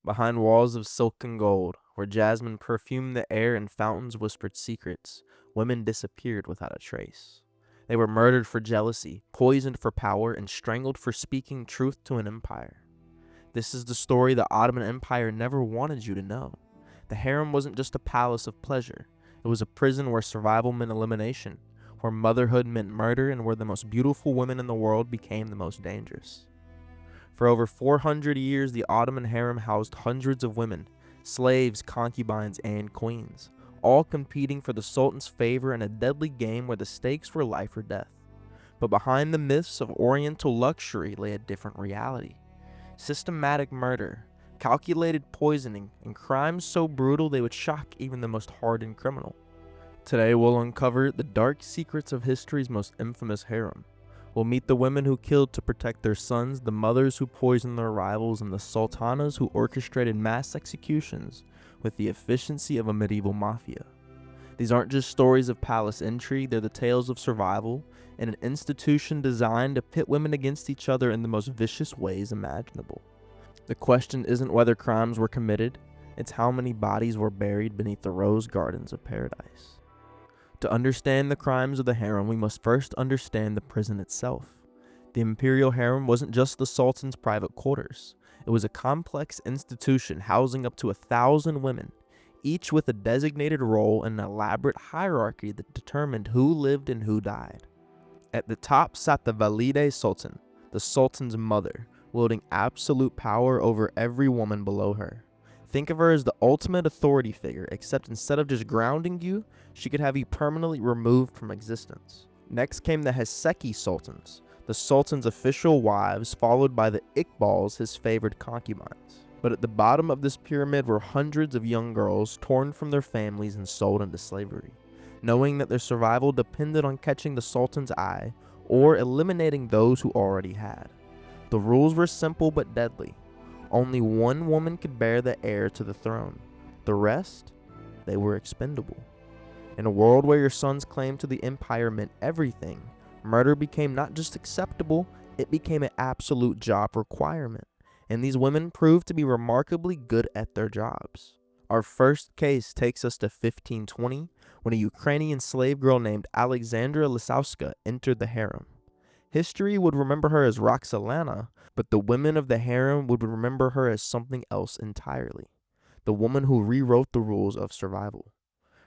Behind walls of silk and gold, where jasmine perfumed the air and fountains whispered secrets, women disappeared without a trace. They were murdered for jealousy, poisoned for power, and strangled for speaking truth to an empire. This is the story the Ottoman Empire never wanted you to know. The harem wasn't just a palace of pleasure. It was a prison where survival meant elimination, where motherhood meant murder, and where the most beautiful women in the world became the most dangerous. For over 400 years, the Ottoman harem housed hundreds of women, slaves, concubines, and queens, all competing for the Sultan's favor in a deadly game where the stakes were life or death. But behind the myths of Oriental luxury lay a different reality. Systematic murder, calculated poisoning, and crimes so brutal they would shock even the most hardened criminal. Today we'll uncover the dark secrets of history's most infamous harem. We'll meet the women who killed to protect their sons, the mothers who poisoned their rivals, and the sultanas who orchestrated mass executions with the efficiency of a medieval mafia. These aren't just stories of palace intrigue, they're the tales of survival in an institution designed to pit women against each other in the most vicious ways imaginable. The question isn't whether crimes were committed, it's how many bodies were buried beneath the rose gardens of paradise. To understand the crimes of the harem, we must first understand the prison itself. The imperial harem wasn't just the sultan's private quarters. It was a complex institution housing up to 1,000 women, each with a designated role and an elaborate hierarchy that determined who lived and who died. At the top sat the valide sultan, the sultan's mother, wielding absolute power over every woman below her. Think of her as the ultimate authority figure, except instead of just grounding you, she could have you permanently removed from existence. Next came the Heseki sultans, the sultan's official wives, followed by the Iqbals, his favored concubines. But at the bottom of this pyramid were hundreds of young girls torn from their families and sold into slavery, knowing that their survival depended on catching the sultan's eye or eliminating those who already had. The rules were simple but deadly. Only one woman could bear the heir to the throne. The rest, they were expendable. In a world where your son's claim to the empire meant everything, murder became not just acceptable, it became an absolute job requirement. And these women proved to be remarkably good at their jobs. Our first case takes us to 1520, when a Ukrainian slave girl named Alexandra Lisowska entered the harem. History would remember her as Roxolana, but the women of the harem would remember her as something else entirely. The woman who rewrote the rules of survival.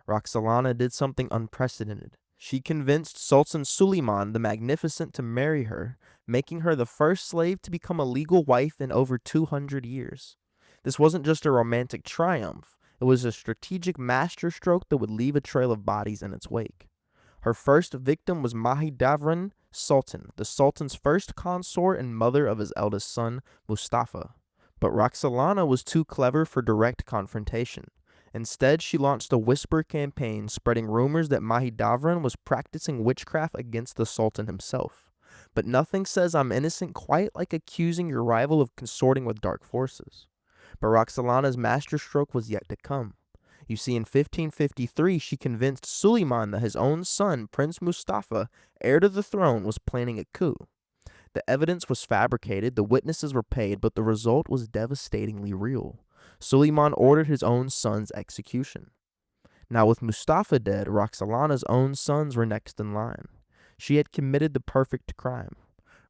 Roxolana did something unprecedented. She convinced Sultan Suleiman the Magnificent to marry her, making her the first slave to become a legal wife in over 200 years. This wasn't just a romantic triumph, it was a strategic masterstroke that would leave a trail of bodies in its wake. Her first victim was Mahidevran Sultan, the Sultan's first consort and mother of his eldest son, Mustafa. But Roxolana was too clever for direct confrontation. Instead, she launched a whisper campaign spreading rumors that Mahidevran was practicing witchcraft against the Sultan himself. But nothing says I'm innocent quite like accusing your rival of consorting with dark forces. But Roxolana's masterstroke was yet to come. You see, in 1553, she convinced Suleiman that his own son, Prince Mustafa, heir to the throne, was planning a coup. The evidence was fabricated, the witnesses were paid, but the result was devastatingly real. Suleiman ordered his own son's execution. Now, with Mustafa dead, Roxolana's own sons were next in line. She had committed the perfect crime.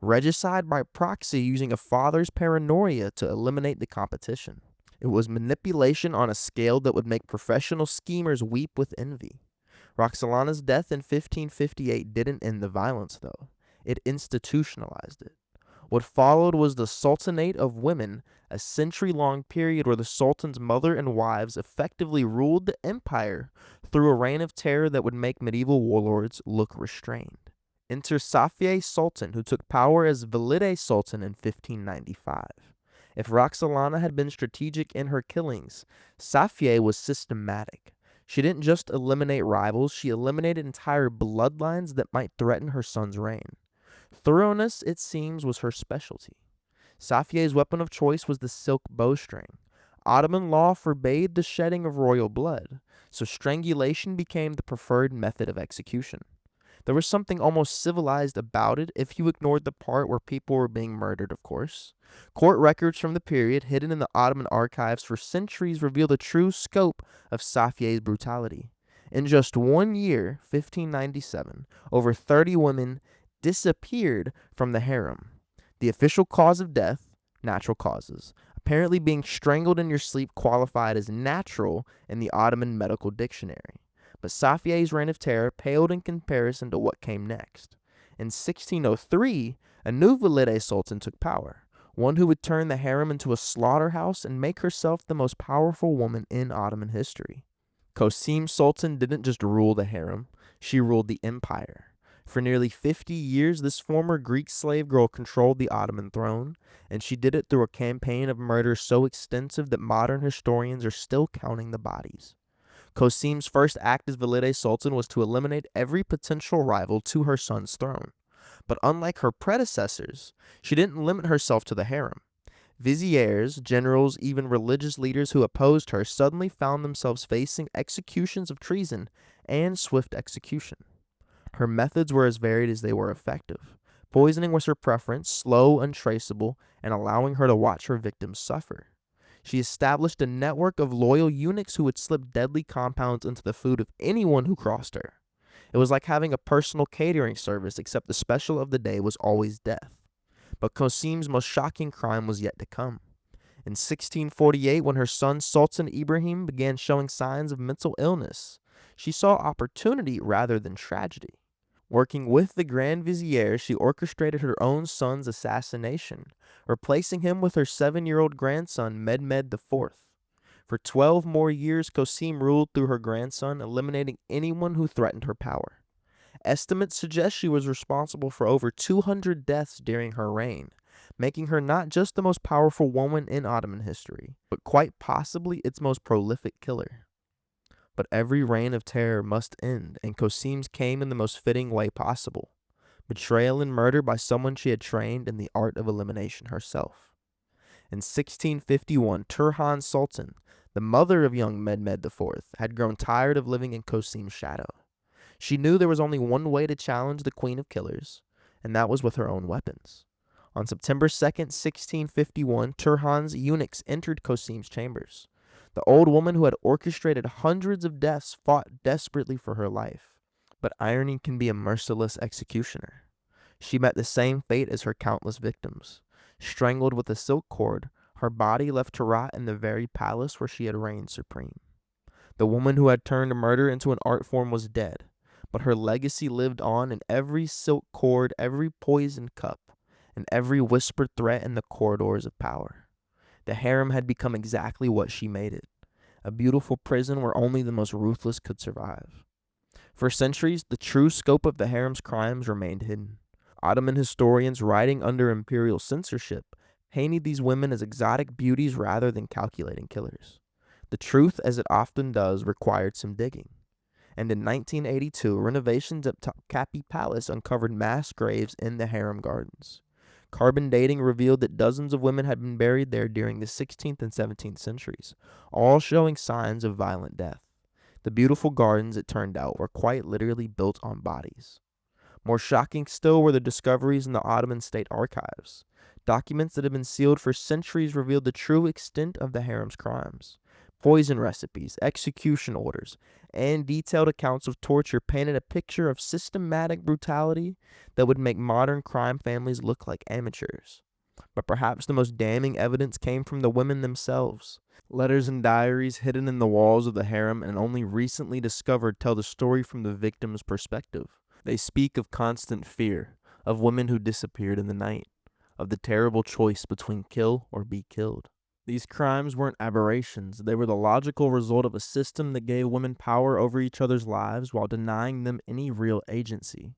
Regicide by proxy, using a father's paranoia to eliminate the competition. It was manipulation on a scale that would make professional schemers weep with envy. Roxolana's death in 1558 didn't end the violence, though. It institutionalized it. What followed was the Sultanate of Women, a century-long period where the Sultan's mother and wives effectively ruled the empire through a reign of terror that would make medieval warlords look restrained. Enter Safiye Sultan, who took power as Valide Sultan in 1595. If Roxolana had been strategic in her killings, Safiye was systematic. She didn't just eliminate rivals, she eliminated entire bloodlines that might threaten her son's reign. Thoroughness, it seems, was her specialty. Safiye's weapon of choice was the silk bowstring. Ottoman law forbade the shedding of royal blood, so strangulation became the preferred method of execution. There was something almost civilized about it if you ignored the part where people were being murdered, of course. Court records from the period, hidden in the Ottoman archives for centuries, reveal the true scope of Safie's brutality. In just 1 year, 1597, over 30 women disappeared from the harem. The official cause of death, natural causes. Apparently, being strangled in your sleep qualified as natural in the Ottoman medical dictionary. But Safie's reign of terror paled in comparison to what came next. In 1603, a new resided sultan took power, one who would turn the harem into a slaughterhouse and make herself the most powerful woman in Ottoman history. Kosim Sultan didn't just rule the harem, she ruled the empire. For nearly 50 years, this former Greek slave girl controlled the Ottoman throne, and she did it through a campaign of murder so extensive that modern historians are still counting the bodies. Kosim's first act as resided sultan was to eliminate every potential rival to her son's throne. But unlike her predecessors, she didn't limit herself to the harem. Viziers, generals, even religious leaders who opposed her suddenly found themselves facing executions of treason and swift execution. Her methods were as varied as they were effective. Poisoning was her preference, slow, untraceable, and allowing her to watch her victims suffer. She established a network of loyal eunuchs who would slip deadly compounds into the food of anyone who crossed her. It was like having a personal catering service, except the special of the day was always death. But Kosim's most shocking crime was yet to come. In 1648, when her son Sultan Ibrahim began showing signs of mental illness, she saw opportunity rather than tragedy. Working with the Grand Vizier, she orchestrated her own son's assassination, replacing him with her 7-year-old grandson Mehmed IV. For 12 more years, Kosim ruled through her grandson, eliminating anyone who threatened her power. Estimates suggest she was responsible for over 200 deaths during her reign, making her not just the most powerful woman in Ottoman history, but quite possibly its most prolific killer. But every reign of terror must end, and Kosim's came in the most fitting way possible: betrayal and murder by someone she had trained in the art of elimination herself. In 1651, Turhan Sultan, the mother of young Mehmed IV, had grown tired of living in Kosim's shadow. She knew there was only one way to challenge the Queen of Killers, and that was with her own weapons. On September 2nd, 1651, Turhan's eunuchs entered Kosim's chambers. The old woman who had orchestrated hundreds of deaths fought desperately for her life. But irony can be a merciless executioner. She met the same fate as her countless victims. Strangled with a silk cord, her body left to rot in the very palace where she had reigned supreme. The woman who had turned murder into an art form was dead, but her legacy lived on in every silk cord, every poisoned cup, and every whispered threat in the corridors of power. The harem had become exactly what she made it: a beautiful prison where only the most ruthless could survive. For centuries, the true scope of the harem's crimes remained hidden. Ottoman historians, writing under imperial censorship, painted these women as exotic beauties rather than calculating killers. The truth, as it often does, required some digging. And in 1982, renovations at Topkapi Palace uncovered mass graves in the harem gardens. Carbon dating revealed that dozens of women had been buried there during the 16th and 17th centuries, all showing signs of violent death. The beautiful gardens, it turned out, were quite literally built on bodies. More shocking still were the discoveries in the Ottoman state archives. Documents that had been sealed for centuries revealed the true extent of the harem's crimes. Poison recipes, execution orders, and detailed accounts of torture painted a picture of systematic brutality that would make modern crime families look like amateurs. But perhaps the most damning evidence came from the women themselves. Letters and diaries hidden in the walls of the harem and only recently discovered tell the story from the victim's perspective. They speak of constant fear, of women who disappeared in the night, of the terrible choice between kill or be killed. These crimes weren't aberrations. They were the logical result of a system that gave women power over each other's lives while denying them any real agency.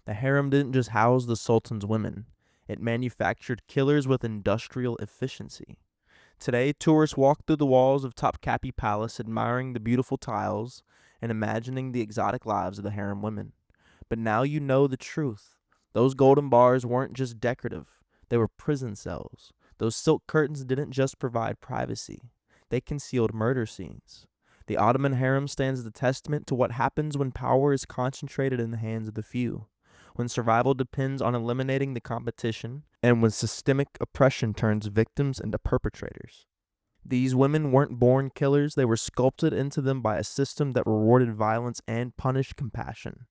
The harem didn't just house the sultan's women. It manufactured killers with industrial efficiency. Today, tourists walk through the walls of Topkapi Palace admiring the beautiful tiles and imagining the exotic lives of the harem women. But now you know the truth. Those golden bars weren't just decorative. They were prison cells. Those silk curtains didn't just provide privacy. They concealed murder scenes. The Ottoman harem stands as a testament to what happens when power is concentrated in the hands of the few, when survival depends on eliminating the competition, and when systemic oppression turns victims into perpetrators. These women weren't born killers, they were sculpted into them by a system that rewarded violence and punished compassion.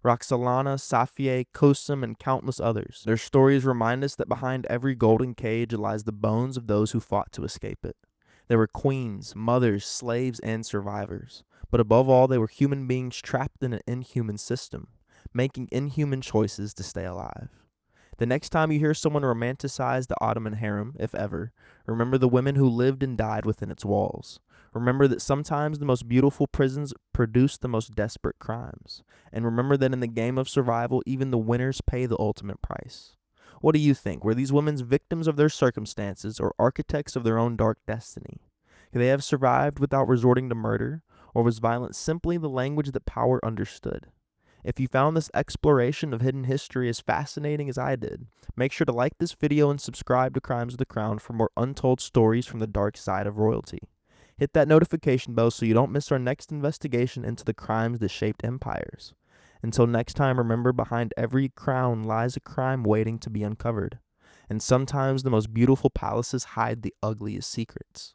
Roxolana, Safiye, Kosum, and countless others. Their stories remind us that behind every golden cage lies the bones of those who fought to escape it. They were queens, mothers, slaves, and survivors. But above all, they were human beings trapped in an inhuman system, making inhuman choices to stay alive. The next time you hear someone romanticize the Ottoman harem, if ever, remember the women who lived and died within its walls. Remember that sometimes the most beautiful prisons produce the most desperate crimes. And remember that in the game of survival, even the winners pay the ultimate price. What do you think? Were these women victims of their circumstances or architects of their own dark destiny? Could they have survived without resorting to murder? Or was violence simply the language that power understood? If you found this exploration of hidden history as fascinating as I did, make sure to like this video and subscribe to Crimes of the Crown for more untold stories from the dark side of royalty. Hit that notification bell so you don't miss our next investigation into the crimes that shaped empires. Until next time, remember, behind every crown lies a crime waiting to be uncovered. And sometimes the most beautiful palaces hide the ugliest secrets.